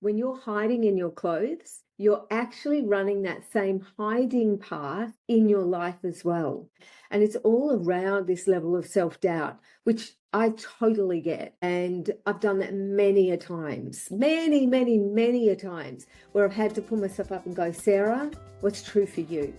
when you're hiding in your clothes, you're actually running that same hiding path in your life as well. And it's all around this level of self-doubt, which I totally get. And I've done that many a times, many a times, where I've had to pull myself up and go, Sarah, what's true for you?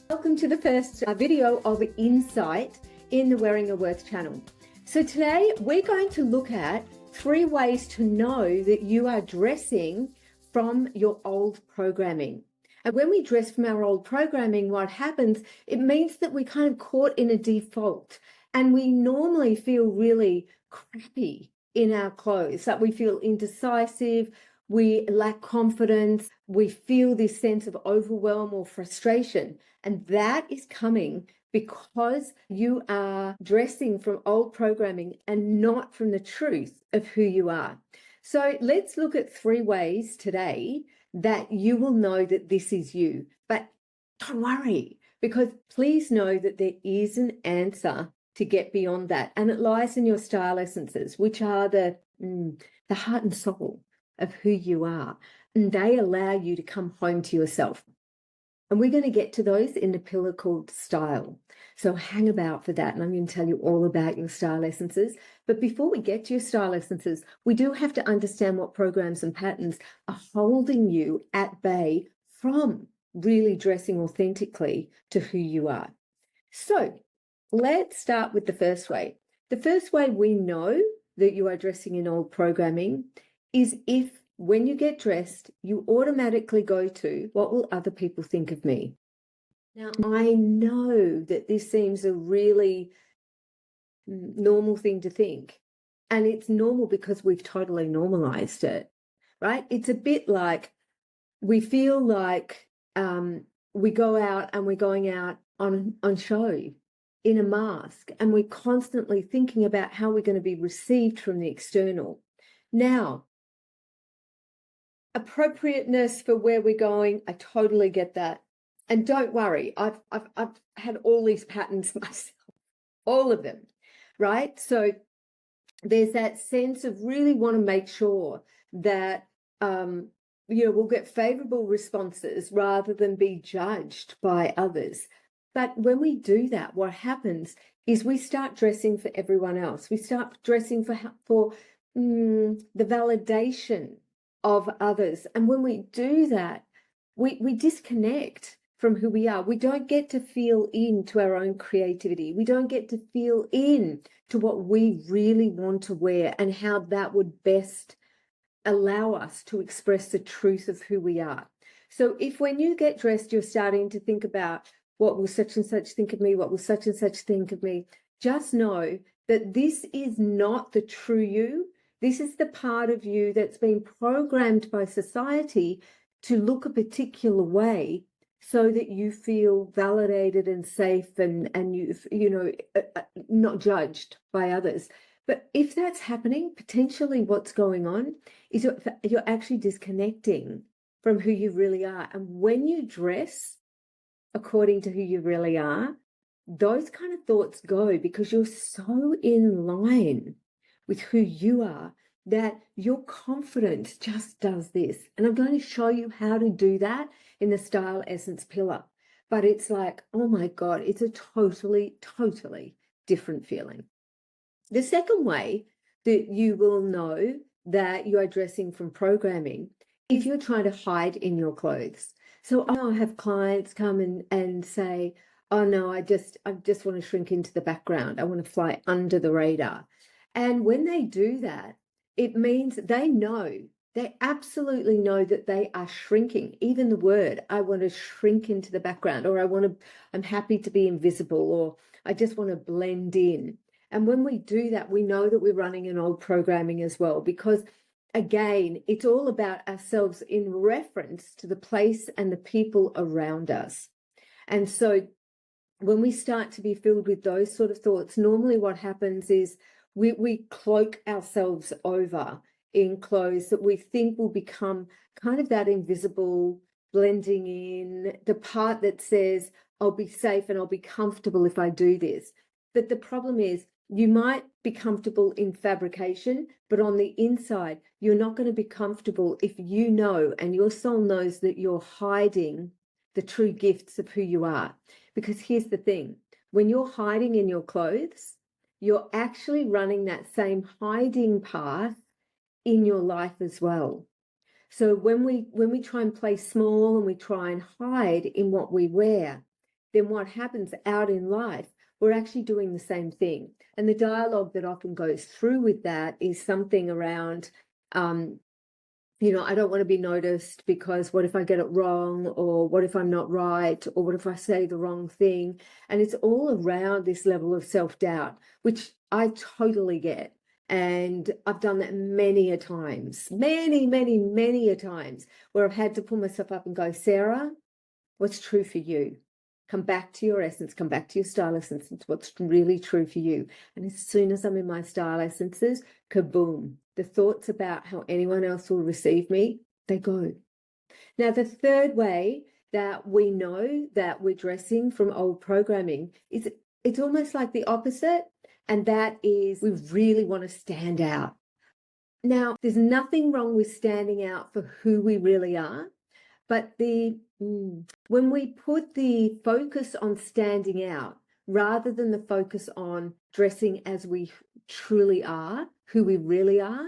Welcome to the first video of Insight in the Wearing Your Worth channel. So today we're going to look at 3 ways to know that you are dressing from your old programming. And when we dress from our old programming, what happens, it means that we're kind of caught in a default, and we normally feel really crappy in our clothes, that we feel indecisive, we lack confidence, we feel this sense of overwhelm or frustration. And that is coming because you are dressing from old programming and not from the truth of who you are. So let's look at 3 ways today that you will know that this is you. But don't worry, because please know that there is an answer to get beyond that. And it lies in your style essences, which are the heart and soul of who you are. And they allow you to come home to yourself. And we're going to get to those in a pillar called style. So hang about for that. And I'm going to tell you all about your style essences. But before we get to your style essences, we do have to understand what programs and patterns are holding you at bay from really dressing authentically to who you are. So let's start with the first way. The first way we know that you are dressing in old programming is if when you get dressed, you automatically go to, what will other people think of me? Now, I know that this seems a really normal thing to think. And it's normal because we've totally normalized it, right? It's a bit like we feel like we go out and we're going out on show in a mask, and we're constantly thinking about how we're going to be received from the external. Now, appropriateness for where we're going, I totally get that. And don't worry, I've had all these patterns myself, all of them, right? So there's that sense of really want to make sure that we'll get favorable responses rather than be judged by others. But when we do that, what happens is we start dressing for everyone else. We start dressing for the validation of others. And when we do that, we disconnect from who we are. We don't get to feel into our own creativity. We don't get to feel in to what we really want to wear and how that would best allow us to express the truth of who we are. So if when you get dressed, you're starting to think about what will such and such think of me, what will such and such think of me, just know that this is not the true you. This is the part of you that's been programmed by society to look a particular way so that you feel validated and safe and not judged by others. But if that's happening, potentially what's going on is you're actually disconnecting from who you really are. And when you dress according to who you really are, those kind of thoughts go because you're so in line with who you are that your confidence just does this. And I'm going to show you how to do that in the style essence pillar. But it's like, oh my God, it's a totally different feeling. The second way that you will know that you are dressing from programming, if you're trying to hide in your clothes. So I have clients come and say, oh no, I just want to shrink into the background. I want to fly under the radar. And when they do that, it means they absolutely know that they are shrinking. Even the word, I want to shrink into the background, or I'm happy to be invisible, or I just want to blend in. And when we do that, we know that we're running an old programming as well, because again, it's all about ourselves in reference to the place and the people around us. And so when we start to be filled with those sort of thoughts, normally what happens is we cloak ourselves over in clothes that we think will become kind of that invisible blending in, the part that says, I'll be safe and I'll be comfortable if I do this. But the problem is you might be comfortable in fabrication, but on the inside, you're not going to be comfortable if you know and your soul knows that you're hiding the true gifts of who you are. Because here's the thing, when you're hiding in your clothes, you're actually running that same hiding path in your life as well. So when we try and play small and we try and hide in what we wear, then what happens out in life, we're actually doing the same thing. And the dialogue that often goes through with that is something around, I don't want to be noticed because what if I get it wrong, or what if I'm not right, or what if I say the wrong thing? And it's all around this level of self-doubt, which I totally get. And I've done that many a times, many a times, where I've had to pull myself up and go, Sarah, what's true for you? Come back to your essence, come back to your style essence, what's really true for you. And as soon as I'm in my style essences, kaboom, the thoughts about how anyone else will receive me, they go. Now, the third way that we know that we're dressing from old programming is it's almost like the opposite, and that is we really want to stand out. Now, there's nothing wrong with standing out for who we really are, but when we put the focus on standing out rather than the focus on dressing as we truly are, who we really are,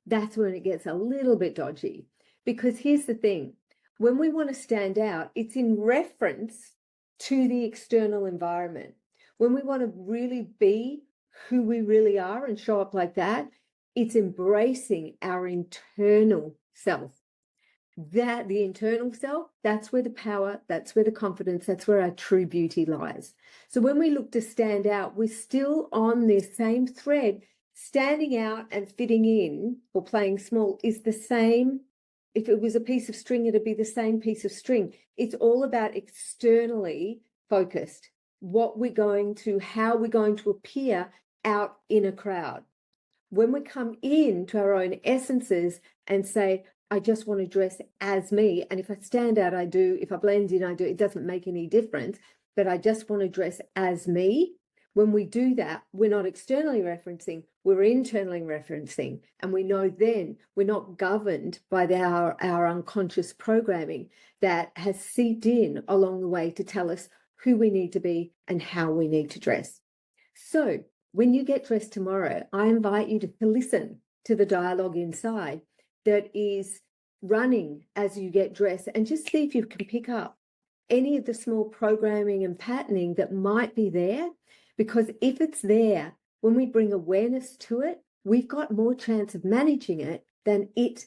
that's when it gets a little bit dodgy. Because here's the thing, when we want to stand out, it's in reference to the external environment. When we want to really be who we really are and show up like that, it's embracing our internal self. That the internal self, that's where the power, that's where the confidence, that's where our true beauty lies. So when we look to stand out, we're still on this same thread. Standing out and fitting in or playing small is the same. If it was a piece of string, it'd be the same piece of string. It's all about externally focused. How we're going to appear out in a crowd. When we come into our own essences and say, I just want to dress as me. And if I stand out, I do. If I blend in, I do. It doesn't make any difference. But I just want to dress as me. When we do that, we're not externally referencing, we're internally referencing. And we know then we're not governed by our unconscious programming that has seeped in along the way to tell us who we need to be and how we need to dress. So when you get dressed tomorrow, I invite you to listen to the dialogue inside that is running as you get dressed, and just see if you can pick up any of the small programming and patterning that might be there. Because if it's there, when we bring awareness to it, we've got more chance of managing it than it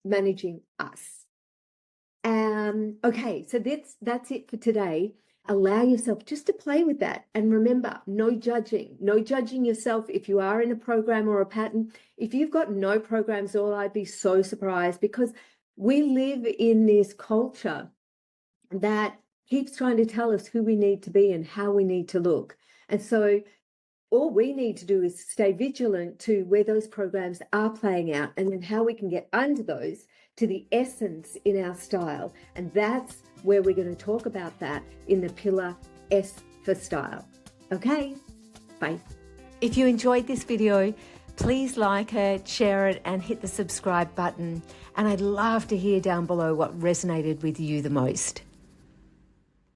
managing us. Okay, so that's it for today. Allow yourself just to play with that. And remember, no judging yourself if you are in a program or a pattern. If you've got no programs at all, I'd be so surprised, because we live in this culture that keeps trying to tell us who we need to be and how we need to look. And so all we need to do is stay vigilant to where those programs are playing out, and then how we can get under those to the essence in our style. And that's where we're going to talk about that in the pillar S for style. Okay, bye. If you enjoyed this video, please like it, share it, and hit the subscribe button. And I'd love to hear down below what resonated with you the most.